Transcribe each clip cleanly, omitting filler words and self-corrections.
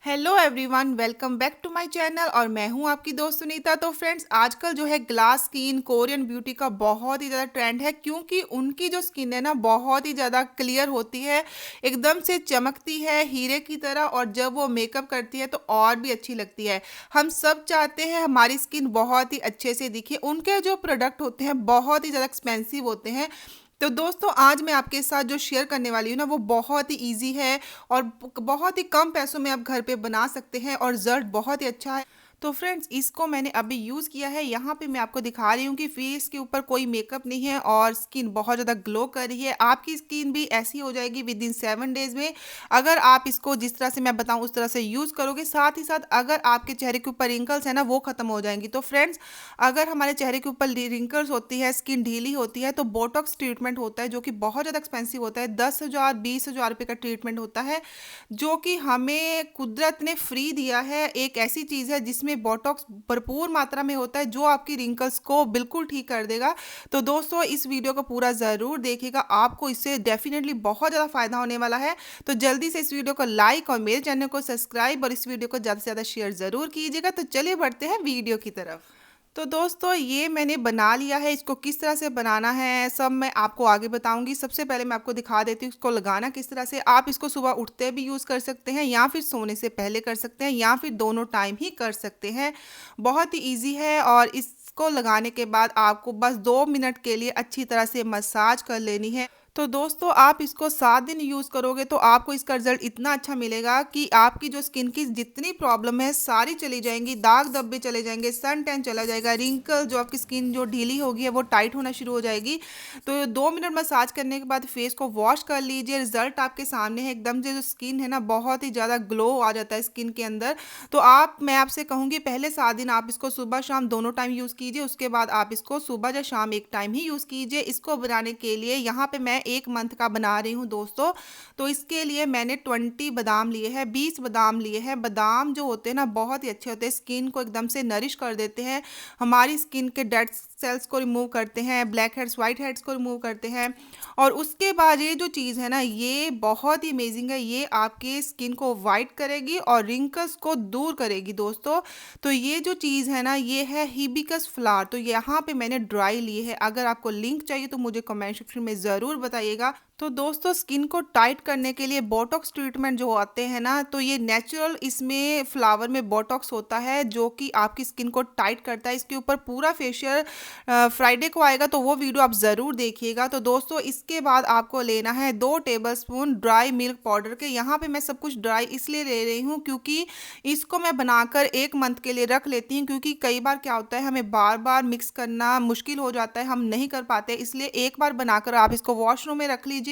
Hello everyone, welcome back to my channel और मैं हूं आपकी दोस्त सुनीता। तो फ्रेंड्स, आजकल जो है ग्लास स्किन कोरियन ब्यूटी का बहुत ही ज़्यादा ट्रेंड है, क्योंकि उनकी जो स्किन है ना बहुत ही ज़्यादा क्लियर होती है, एकदम से चमकती है हीरे की तरह। और जब वो मेकअप करती है तो और भी अच्छी लगती है। हम सब चाहते हैं हमारी स्किन बहुत ही अच्छे से दिखे। उनके जो प्रोडक्ट होते हैं बहुत ही ज़्यादा एक्सपेंसिव होते हैं। तो दोस्तों, आज मैं आपके साथ जो शेयर करने वाली हूँ ना वो बहुत ही इजी है और बहुत ही कम पैसों में आप घर पे बना सकते हैं और रिजल्ट बहुत ही अच्छा है। तो फ्रेंड्स, इसको मैंने अभी यूज़ किया है। यहाँ पे मैं आपको दिखा रही हूँ कि फेस के ऊपर कोई मेकअप नहीं है और स्किन बहुत ज़्यादा ग्लो कर रही है। आपकी स्किन भी ऐसी हो जाएगी विद इन 7 डेज़ में, अगर आप इसको जिस तरह से मैं बताऊँ उस तरह से यूज़ करोगे। साथ ही साथ अगर आपके चेहरे के ऊपर रिंकल्स है ना वो ख़त्म हो जाएंगी। तो फ्रेंड्स, अगर हमारे चेहरे के ऊपर रिंकल्स होती है, स्किन ढीली होती है, तो बोटॉक्स ट्रीटमेंट होता है जो कि बहुत ज़्यादा एक्सपेंसिव होता है। 10,000 20,000 रुपये का ट्रीटमेंट होता है, जो कि हमें कुदरत ने फ्री दिया है। एक ऐसी चीज़ है जिसमें बोटॉक्स भरपूर मात्रा में होता है जो आपकी रिंकल्स को बिल्कुल ठीक कर देगा। तो दोस्तों, इस वीडियो को पूरा ज़रूर देखिएगा, आपको इससे डेफिनेटली बहुत ज़्यादा फायदा होने वाला है। तो जल्दी से इस वीडियो को लाइक और मेरे चैनल को सब्सक्राइब और इस वीडियो को ज़्यादा से ज़्यादा शेयर ज़रूर कीजिएगा। तो चलिए बढ़ते हैं वीडियो की तरफ। तो दोस्तों, ये मैंने बना लिया है। इसको किस तरह से बनाना है सब मैं आपको आगे बताऊंगी। सबसे पहले मैं आपको दिखा देती हूँ इसको लगाना किस तरह से। आप इसको सुबह उठते भी यूज़ कर सकते हैं या फिर सोने से पहले कर सकते हैं या फिर दोनों टाइम ही कर सकते हैं। बहुत ही ईजी है। और इसको लगाने के बाद आपको बस 2 मिनट के लिए अच्छी तरह से मसाज कर लेनी है। तो दोस्तों, आप इसको 7 दिन यूज़ करोगे तो आपको इसका रिजल्ट इतना अच्छा मिलेगा कि आपकी जो स्किन की जितनी प्रॉब्लम है सारी चली जाएंगी। दाग धब्बे चले जाएंगे, सन टैन चला जाएगा, रिंकल जो आपकी स्किन जो ढीली होगी है वो टाइट होना शुरू हो जाएगी। तो 2 मिनट मसाज करने के बाद फेस को वॉश कर लीजिए। रिजल्ट आपके सामने है, एकदम से जो स्किन है ना बहुत ही ज़्यादा ग्लो आ जाता है स्किन के अंदर। तो मैं आपसे कहूँगी पहले 7 दिन आप इसको सुबह शाम दोनों टाइम यूज़ कीजिए। उसके बाद आप इसको सुबह या शाम एक टाइम ही यूज़ कीजिए। इसको बनाने के लिए यहाँ पे मैं 1 मंथ का बना रही हूँ दोस्तों। तो इसके लिए मैंने 20 बादाम लिए हैं, 20 बादाम लिए हैं। बादाम जो होते हैं ना बहुत ही अच्छे होते हैं, स्किन को एकदम से नरिश कर देते हैं, हमारी स्किन के डेड सेल्स को रिमूव करते हैं, ब्लैक हेड्स वाइट हेड्स को रिमूव करते हैं। और उसके बाद ये जो चीज़ है ना ये बहुत ही अमेजिंग है। ये आपके स्किन को वाइट करेगी और रिंकल्स को दूर करेगी दोस्तों। तो ये जो चीज़ है ना ये है हिबिस्कस फ्लावर। तो यहाँ पे मैंने ड्राई लिए है। अगर आपको लिंक चाहिए तो मुझे कमेंट सेक्शन में ज़रूर बताइएगा। तो दोस्तों, स्किन को टाइट करने के लिए बोटॉक्स ट्रीटमेंट जो आते हैं ना, तो ये नेचुरल इसमें फ्लावर में बोटॉक्स होता है जो कि आपकी स्किन को टाइट करता है। इसके ऊपर पूरा फेशियल फ्राइडे को आएगा, तो वो वीडियो आप ज़रूर देखिएगा। तो दोस्तों, इसके बाद आपको लेना है 2 टेबलस्पून ड्राई मिल्क पाउडर के। यहाँ पे मैं सब कुछ ड्राई इसलिए ले रही हूँ क्योंकि इसको मैं बनाकर 1 मंथ के लिए रख लेती हूँ, क्योंकि कई बार क्या होता है हमें बार बार मिक्स करना मुश्किल हो जाता है, हम नहीं कर पाते। इसलिए एक बार बनाकर आप इसको वॉशरूम में रख लीजिए।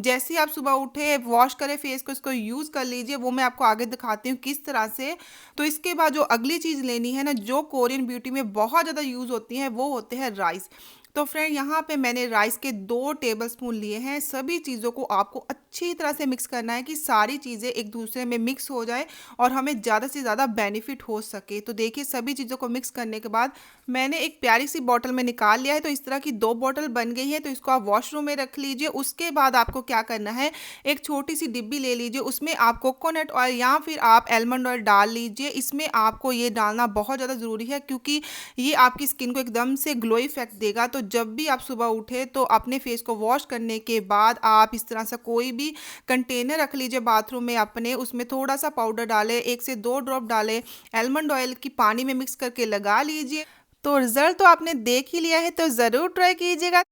जैसे ही आप सुबह उठे वॉश करें फेस को, इसको यूज़ कर लीजिए। वो मैं आपको आगे दिखाती हूँ किस तरह से। तो इसके बाद जो अगली चीज़ लेनी है ना, जो कोरियन ब्यूटी में बहुत ज़्यादा यूज़ होती है, वो होते हैं राइस। तो फ्रेंड, यहाँ पे मैंने राइस के 2 टेबलस्पून लिए हैं। सभी चीज़ों को आपको अच्छी तरह से मिक्स करना है कि सारी चीज़ें एक दूसरे में मिक्स हो जाए और हमें ज़्यादा से ज़्यादा बेनिफिट हो सके। तो देखिए, सभी चीज़ों को मिक्स करने के बाद मैंने एक प्यारी सी बॉटल में निकाल लिया है। तो इस तरह की 2 बॉटल बन गई है। तो इसको आप वॉशरूम में रख लीजिए। उसके बाद आपको क्या करना है, एक छोटी सी डिब्बी ले लीजिए, उसमें आप कोकोनट ऑयल या फिर आप एलमंड ऑयल डाल लीजिए। इसमें आपको ये डालना बहुत ज़्यादा ज़रूरी है क्योंकि ये आपकी स्किन को एकदम से ग्लो इफेक्ट देगा। तो जब भी आप सुबह उठे तो अपने फेस को वॉश करने के बाद आप इस तरह से कोई भी कंटेनर रख लीजिए बाथरूम में अपने, उसमें थोड़ा सा पाउडर डालें, 1 से 2 ड्रॉप डालें, एलमंड ऑयल की पानी में मिक्स करके लगा लीजिए। तो रिजल्ट तो आपने देख ही लिया है, तो ज़रूर ट्राई कीजिएगा।